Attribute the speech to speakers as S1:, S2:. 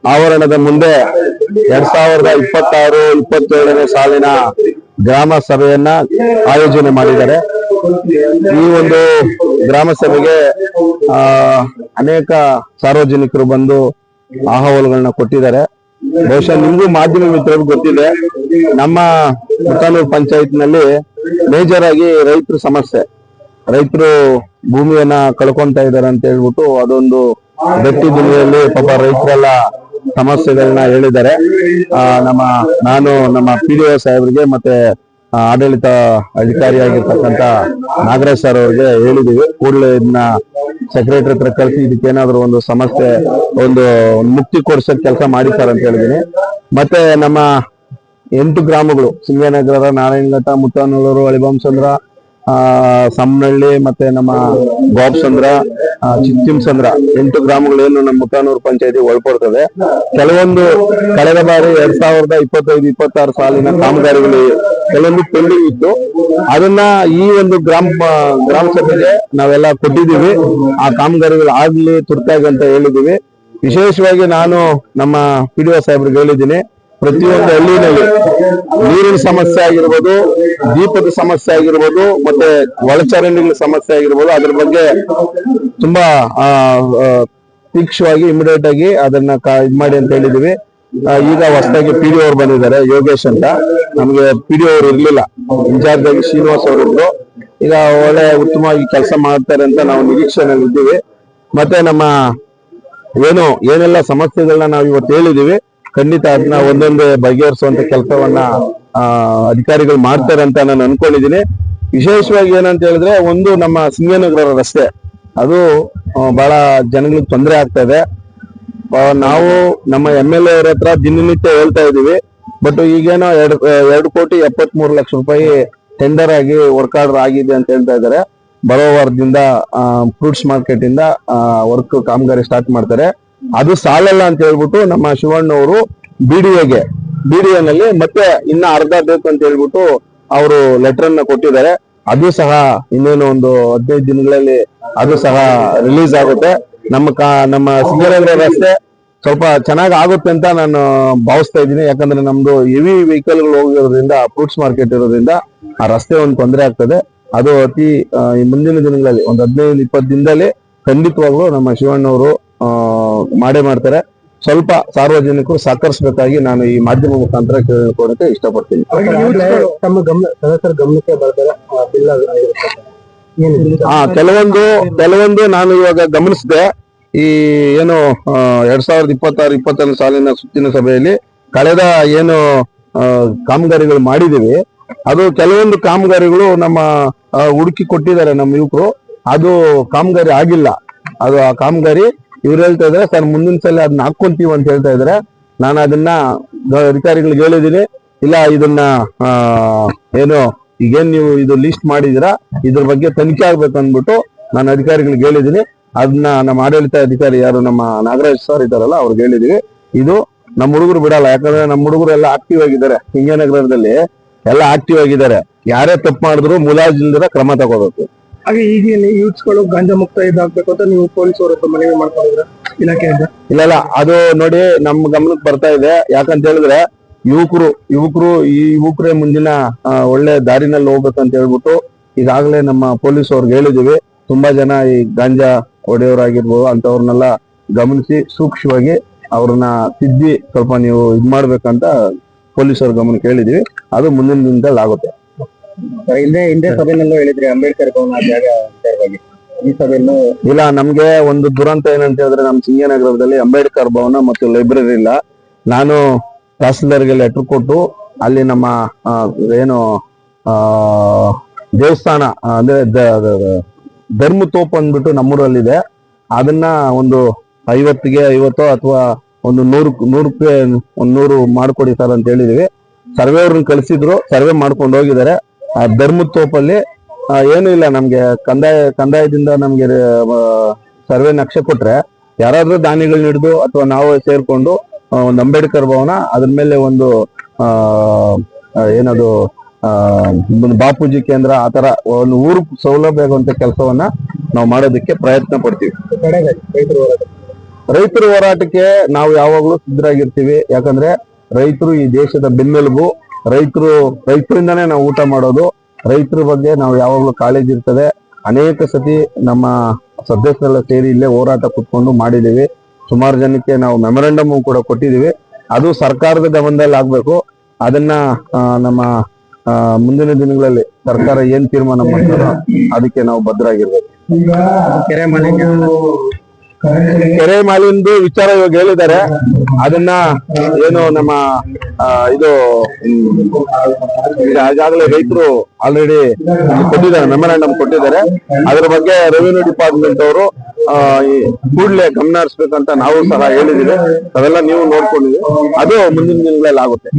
S1: ಆವರಣದ ಮುಂದೆ 2026-27ನೇ ಸಾಲಿನ ಗ್ರಾಮ ಸಭೆಯನ್ನ ಆಯೋಜನೆ ಮಾಡಿದ್ದಾರೆ. ಈ ಒಂದು ಗ್ರಾಮ ಸಭೆಗೆ ಅನೇಕ ಸಾರ್ವಜನಿಕರು ಬಂದು ಅಹವಾಲುಗಳನ್ನ ಕೊಟ್ಟಿದ್ದಾರೆ. ಬಹುಶಃ ನಿಮಗೂ ಮಾಧ್ಯಮ ಮಿತ್ರರಿಗೂ ಗೊತ್ತಿದೆ, ನಮ್ಮ ಮುತಾನೂರು ಪಂಚಾಯತ್ ನಲ್ಲಿ ಮೇಜರ್ ಆಗಿ ರೈತರ ಸಮಸ್ಯೆ, ರೈತರು ಭೂಮಿಯನ್ನ ಕಳ್ಕೊಂತ ಇದ್ದಾರೆ ಅಂತ ಹೇಳ್ಬಿಟ್ಟು ಅದೊಂದು ಗಟ್ಟಿ ದುನಿಯಲ್ಲಿ ಪಾಪ ರೈತರೆಲ್ಲ ಸಮಸ್ಯೆಗಳನ್ನ ಹೇಳಿದ್ದಾರೆ. ನಾನು ನಮ್ಮ PDO ಸಾಹೇಬ್ರಿಗೆ ಮತ್ತೆ ಆಡಳಿತ ಅಧಿಕಾರಿಯಾಗಿರ್ತಕ್ಕಂಥ ನಾಗರಾಜ್ ಸರ್ ಅವ್ರಿಗೆ ಹೇಳಿದೀವಿ, ಕೂಡಲೇ ಇದನ್ನ ಸೆಕ್ರೆಟರಿ ಹತ್ರ ಕಳಿಸಿ ಇದಕ್ಕೇನಾದ್ರು ಒಂದು ಸಮಸ್ಯೆ ಒಂದು ಮುಕ್ತಿ ಕೊಡ್ಸಕ್ ಕೆಲಸ ಮಾಡಿದ್ದಾರೆ ಅಂತ ಹೇಳಿದೀನಿ. ಮತ್ತೆ ನಮ್ಮ 8 ಗ್ರಾಮಗಳು ಸಿಂಗನಗರ, ನಾರಾಯಣಘಟ್ಟ, ಮುತ್ತಾನೂರು, ಅಳಿಬಂಸಂದ್ರ, ಸಮ್ಮನಹಳ್ಳಿ ಮತ್ತೆ ನಮ್ಮ ಗೋಪ್ಸಂದ್ರ, ಚಿತ್ತಿಮಸಂದ್ರ 8 ಗ್ರಾಮಗಳು ಏನು ನಮ್ಮ ಮುತ್ತಾನೂರು ಪಂಚಾಯತಿ ಒಳಪಡ್ತದೆ. ಕೆಲವೊಂದು ಕಳೆದ ಬಾರಿ 2025-26 ಸಾಲಿನ ಕಾಮಗಾರಿಗಳು ಕೆಲವೊಂದು ಪೆಂಡಿಂಗ್ ಇತ್ತು. ಅದನ್ನ ಈ ಒಂದು ಗ್ರಾಮ ಸಭೆಗೆ ನಾವೆಲ್ಲ ಕೊಟ್ಟಿದ್ದೀವಿ. ಆ ಕಾಮಗಾರಿಗಳು ಆಗ್ಲಿ ತುರ್ತಾಗಿ ಅಂತ ಹೇಳಿದೀವಿ. ವಿಶೇಷವಾಗಿ ನಾನು ನಮ್ಮ PDO ಸಾಹೇಬ್ರಿಗೆ ಹೇಳಿದ್ದೀನಿ, ಪ್ರತಿಯೊಂದು ಹಳ್ಳಿನಲ್ಲಿ ನೀರಿನ ಸಮಸ್ಯೆ ಆಗಿರ್ಬೋದು, ದೀಪದ ಸಮಸ್ಯೆ ಆಗಿರ್ಬೋದು, ಮತ್ತೆ ಒಳಚರಂಡಿಗಳ ಸಮಸ್ಯೆ ಆಗಿರ್ಬೋದು, ಅದ್ರ ಬಗ್ಗೆ ತುಂಬಾ ತೀಕ್ಷ್ಣವಾಗಿ ಇಮಿಡಿಯೇಟ್ ಆಗಿ ಅದನ್ನ ಇದ್ ಮಾಡಿ ಅಂತ ಹೇಳಿದೀವಿ. ಈಗ ಹೊಸದಾಗಿ PDO ಅವ್ರು ಬಂದಿದ್ದಾರೆ, ಯೋಗೇಶ್ ಅಂತ. ನಮ್ಗೆ PDO ಅವ್ರು ಇರ್ಲಿಲ್ಲ, ಇನ್ಚಾರ್ಜ್ ಆಗಿ ಶ್ರೀನಿವಾಸ್ ಅವರು ಇದ್ರು. ಈಗ ಒಳ್ಳೆ ಉತ್ತಮವಾಗಿ ಕೆಲಸ ಮಾಡ್ತಾರೆ ಅಂತ ನಾವು ನಿರೀಕ್ಷೆನಲ್ಲಿ ಇದ್ದೀವಿ. ಮತ್ತೆ ನಮ್ಮ ಏನೆಲ್ಲ ಸಮಸ್ಯೆಗಳನ್ನ ನಾವು ಇವತ್ತು ಹೇಳಿದೀವಿ, ಖಂಡಿತ ಅದನ್ನ ಒಂದೊಂದೇ ಬಗೆಹರಿಸುವಂತ ಕೆಲಸವನ್ನ ಅಧಿಕಾರಿಗಳು ಮಾಡ್ತಾರೆ ಅಂತ ನಾನು ಅನ್ಕೊಂಡಿದ್ದೀನಿ. ವಿಶೇಷವಾಗಿ ಏನಂತ ಹೇಳಿದ್ರೆ, ಒಂದು ನಮ್ಮ ಸಿಂಗನಗರ ರಸ್ತೆ, ಅದು ಬಹಳ ಜನಗಳಿಗೆ ತೊಂದರೆ ಆಗ್ತಾ ಇದೆ. ನಾವು ನಮ್ಮ MLA ಅವ್ರ ಹತ್ರ ದಿನನಿತ್ಯ ಹೇಳ್ತಾ ಇದೀವಿ. ಬಟ್ ಈಗೇನೋ 2,73,00,000 ರೂಪಾಯಿ ಟೆಂಡರ್ ಆಗಿ ವರ್ಕ್ ಆರ್ಡರ್ ಆಗಿದೆ ಅಂತ ಹೇಳ್ತಾ ಇದ್ದಾರೆ. ಬರೋ ವಾರದಿಂದ ಫ್ರೂಟ್ಸ್ ಮಾರ್ಕೆಟ್ ಇಂದ ವರ್ಕ್ ಕಾಮಗಾರಿ ಸ್ಟಾರ್ಟ್ ಮಾಡ್ತಾರೆ. ಅದು ಸಾಲಲ್ಲ ಅಂತ ಹೇಳ್ಬಿಟ್ಟು ನಮ್ಮ ಶಿವಣ್ಣ ಅವರು BDO ನಲ್ಲಿ ಮತ್ತೆ ಇನ್ನ ಅರ್ಧ ಬೇಕು ಅಂತ ಹೇಳ್ಬಿಟ್ಟು ಅವರು ಲೆಟರ್ ಅನ್ನ ಕೊಟ್ಟಿದ್ದಾರೆ. ಅದು ಸಹ ಇನ್ನೇನು ಒಂದು 15 ದಿನಗಳಲ್ಲಿ ಅದು ಸಹ ರಿಲೀಸ್ ಆಗುತ್ತೆ. ನಮ್ಮ ಸಿಂಗನಗರ ರಸ್ತೆ ಸ್ವಲ್ಪ ಚೆನ್ನಾಗಿ ಆಗುತ್ತೆ ಅಂತ ನಾನು ಭಾವಿಸ್ತಾ ಇದ್ದೀನಿ. ಯಾಕಂದ್ರೆ ನಮ್ದು ಹೆವಿ ವೆಹಿಕಲ್ಗಳು ಹೋಗಿರೋದ್ರಿಂದ, ಫ್ರೂಟ್ಸ್ ಮಾರ್ಕೆಟ್ ಇರೋದ್ರಿಂದ ಆ ರಸ್ತೆ ಒಂದು ತೊಂದರೆ ಆಗ್ತದೆ. ಅದು ಅತಿ ಮುಂದಿನ ದಿನಗಳಲ್ಲಿ ಒಂದು 15-20 ದಿನದಲ್ಲಿ ಖಂಡಿತವಾಗ್ಲೂ ನಮ್ಮ ಶಿವಣ್ಣವರು ಮಾಡೇ ಮಾಡ್ತಾರೆ. ಸ್ವಲ್ಪ ಸಾರ್ವಜನಿಕರು ಸಹಕರಿಸಬೇಕಾಗಿ ನಾನು ಈ ಮಾಧ್ಯಮ ಮುಖಾಂತರ ಕೇಳಿಕೊಳ್ಳಕ್ಕೆ ಇಷ್ಟಪಡ್ತೀನಿ. ಕೆಲವೊಂದು ನಾನು ಇವಾಗ ಗಮನಿಸಿದೆ. ಈ ಏನು 2026-27 ಸಾಲಿನ ಸುತ್ತಿನ ಸಭೆಯಲ್ಲಿ ಕಳೆದ ಏನು ಕಾಮಗಾರಿಗಳು ಮಾಡಿದೀವಿ, ಅದು ಕೆಲವೊಂದು ಕಾಮಗಾರಿಗಳು ನಮ್ಮ ಹುಡುಕಿ ಕೊಟ್ಟಿದ್ದಾರೆ ನಮ್ಮ ಯುವಕರು. ಅದು ಕಾಮಗಾರಿ ಆಗಿಲ್ಲ. ಅದು ಆ ಕಾಮಗಾರಿ ಇವ್ರು ಹೇಳ್ತಾ ಇದಾರೆ, ಸರ್ ಮುಂದಿನ ಸಲ ಅದನ್ನ ಹಾಕೊಂತೀವಿ ಅಂತ ಹೇಳ್ತಾ ಇದಾರೆ. ನಾನು ಅದನ್ನ ಅಧಿಕಾರಿಗಳಿಗೆ ಹೇಳಿದೀನಿ, ಇಲ್ಲ ಇದನ್ನ ಈಗೇನ್ ನೀವು ಇದು ಲಿಸ್ಟ್ ಮಾಡಿದಿರಾ, ಇದ್ರ ಬಗ್ಗೆ ತನಿಖೆ ಆಗ್ಬೇಕು ಅಂದ್ಬಿಟ್ಟು ನಾನು ಅಧಿಕಾರಿಗಳಿಗೆ ಹೇಳಿದೀನಿ. ಅದನ್ನ ನಮ್ಮ ಆಡಳಿತ ಅಧಿಕಾರಿ ಯಾರು ನಮ್ಮ ನಾಗರಾಜ್ ಸರ್ ಇದ್ದಾರಲ್ಲ ಅವ್ರಿಗೆ ಹೇಳಿದೀವಿ. ಇದು ನಮ್ಮ ಹುಡುಗರು ಬಿಡಲ್ಲ, ಯಾಕಂದ್ರೆ ನಮ್ಮ ಹುಡುಗರು ಎಲ್ಲ ಆಕ್ಟಿವ್ ಆಗಿದ್ದಾರೆ. ಸಿಂಗನಗರದಲ್ಲಿ ಎಲ್ಲ ಆಕ್ಟಿವ್ ಆಗಿದ್ದಾರೆ. ಯಾರೇ ತಪ್ಪು ಮಾಡಿದ್ರು ಮುಲಾಜಿಲ್ದಿರ ಕ್ರಮ ತಗೋಬೇಕು.
S2: ಹಾಗೆ ಈಗಿನ ಯೂತ್ಸ್ಗಳು ಗಾಂಜಾ ಮುಕ್ತ ಇದಾಗಬೇಕು ಅಂತ ನೀವು ಪೊಲೀಸ್ ಅವರ ಹತ್ರ ಮನವಿ ಮಾಡ್ಕೊಂಡಿದ್ರ ಇಲಾಖೆಯಿಂದ?
S1: ಇಲ್ಲ, ಅದು ನೋಡಿ ನಮ್ಮ ಗಮನಕ್ಕೆ ಬರ್ತಾ ಇದೆ. ಯಾಕಂತ ಹೇಳಿದ್ರೆ ಈ ಯುವಕರೇ ಮುಂದಿನ ಒಳ್ಳೆ ದಾರಿನಲ್ಲಿ ಹೋಗ್ಬೇಕಂತ ಹೇಳ್ಬಿಟ್ಟು ಈಗಾಗಲೇ ನಮ್ಮ ಪೊಲೀಸ್ ಅವ್ರಿಗೆ ಹೇಳಿದೀವಿ. ತುಂಬಾ ಜನ ಈ ಗಾಂಜಾ ಹೊಡೆಯವರಾಗಿರ್ಬೋದು ಅಂತವ್ರನ್ನೆಲ್ಲ ಗಮನಿಸಿ ಸೂಕ್ಷ್ಮವಾಗಿ ಅವ್ರನ್ನ ತಿದ್ದಿ ಸ್ವಲ್ಪ ನೀವು ಇದ್ ಮಾಡ್ಬೇಕಂತ ಪೊಲೀಸ್ ಅವ್ರ ಗಮನಕ್ಕೆ ಹೇಳಿದೀವಿ. ಅದು ಮುಂದಿನ ದಿನದಲ್ಲಿ ಆಗುತ್ತೆ.
S2: ಹಿಂದೆ ಸಭೆಯಲ್ಲೂ ಹೇಳಿದ್ರಿ ಅಂಬೇಡ್ಕರ್ ಭವನ ಜಾಗ ಈ ಸಭೆಯಲ್ಲೂ
S1: ಇಲ್ಲ. ನಮ್ಗೆ ಒಂದು ದುರಂತ ಏನಂತ ಹೇಳಿದ್ರೆ, ನಮ್ಮ ಸಿಂಗನಗರದಲ್ಲಿ ಅಂಬೇಡ್ಕರ್ ಭವನ ಮತ್ತು ಲೈಬ್ರರಿ ಇಲ್ಲ. ನಾನು ತಹಸೀಲ್ದಾರ್ಗೆ ಲೆಟರ್ ಕೊಟ್ಟು ಅಲ್ಲಿ ನಮ್ಮ ಏನು ದೇವಸ್ಥಾನ ಅಂದ್ರೆ ಧರ್ಮತೋಪ್ ಅಂದ್ಬಿಟ್ಟು ನಮ್ಮೂರಲ್ಲಿದೆ, ಅದನ್ನ ಒಂದು 50 ಅಥವಾ ಒಂದು 100 ಮಾಡ್ಕೊಡಿ ಸರ್ ಅಂತ ಹೇಳಿದೀವಿ. ಸರ್ವೆ ಅವ್ರನ್ನ ಕಳಿಸಿದ್ರು, ಸರ್ವೆ ಮಾಡ್ಕೊಂಡು ಹೋಗಿದ್ದಾರೆ. ಆ ಧರ್ಮತೋಪಲ್ಲಿ ಏನು ಇಲ್ಲ, ನಮ್ಗೆ ಕಂದಾಯದಿಂದ ನಮ್ಗೆ ಸರ್ವೆ ನಕ್ಷೆ ಕೊಟ್ರೆ ಯಾರಾದ್ರೂ ದಾನಿಗಳನ್ನ ಹಿಡಿದು ಅಥವಾ ನಾವು ಸೇರ್ಕೊಂಡು ಒಂದು ಅಂಬೇಡ್ಕರ್ ಭವನ, ಅದ್ರ ಮೇಲೆ ಒಂದು ಏನದು ಬಾಪೂಜಿ ಕೇಂದ್ರ, ಆತರ ಒಂದು ಊರು ಸೌಲಭ್ಯ ಆಗುವಂತ ಕೆಲಸವನ್ನ ನಾವು ಮಾಡೋದಕ್ಕೆ ಪ್ರಯತ್ನ ಪಡ್ತೀವಿ. ರೈತರ ಹೋರಾಟಕ್ಕೆ ನಾವು ಯಾವಾಗ್ಲೂ ಸಿದ್ಧರಾಗಿರ್ತೀವಿ. ಯಾಕಂದ್ರೆ ರೈತರು ಈ ದೇಶದ ಬೆನ್ನೆಲುಬು. ರೈತರಿಂದಾನೇ ನಾವು ಊಟ ಮಾಡೋದು. ರೈತರ ಬಗ್ಗೆ ನಾವು ಯಾವಾಗ್ಲೂ ಕಾಳಜಿ ಇರ್ತದೆ. ಅನೇಕ ಸತಿ ನಮ್ಮ ಸದಸ್ಯರೆಲ್ಲ ಸೇರಿ ಇಲ್ಲೇ ಹೋರಾಟ ಕುತ್ಕೊಂಡು ಮಾಡಿದೀವಿ. ಸುಮಾರು ಜನಕ್ಕೆ ನಾವು ಮೆಮೊರಂಡಮ್ ಕೂಡ ಕೊಟ್ಟಿದೀವಿ. ಅದು ಸರ್ಕಾರದ ಗಮನದಲ್ಲಿ ಆಗ್ಬೇಕು. ಅದನ್ನ ನಮ್ಮ ಮುಂದಿನ ದಿನಗಳಲ್ಲಿ ಸರ್ಕಾರ ಏನ್ ತೀರ್ಮಾನ ಮಾಡ್ತಾರೋ ಅದಕ್ಕೆ ನಾವು ಬದ್ಧರಾಗಿರ್ಬೇಕು. ಕೆರೆ ಮಾಲಿನ್ಯದ ವಿಚಾರ ಇವಾಗ ಹೇಳಿದ್ದಾರೆ. ಅದನ್ನ ಏನು ನಮ್ಮ ಇದು ಈಗಾಗಲೇ ರೈತರು ಆಲ್ರೆಡಿ ಕೊಟ್ಟಿದ್ದಾರೆ, ಮೆಮೊರಾಂಡಮ್ ಕೊಟ್ಟಿದ್ದಾರೆ. ಅದ್ರ ಬಗ್ಗೆ ರೆವಿನ್ಯೂ ಡಿಪಾರ್ಟ್ಮೆಂಟ್ ಅವರು ಕೂಡಲೇ ಗಮನ ಹರಿಸ್ಬೇಕಂತ ನಾವು ಸಹ ಹೇಳಿದೀವಿ. ಅವೆಲ್ಲ ನೀವು ನೋಡ್ಕೊಂಡಿದ್ದೀವಿ. ಅದು ಮುಂದಿನ ದಿನಗಳಲ್ಲಿ ಆಗುತ್ತೆ.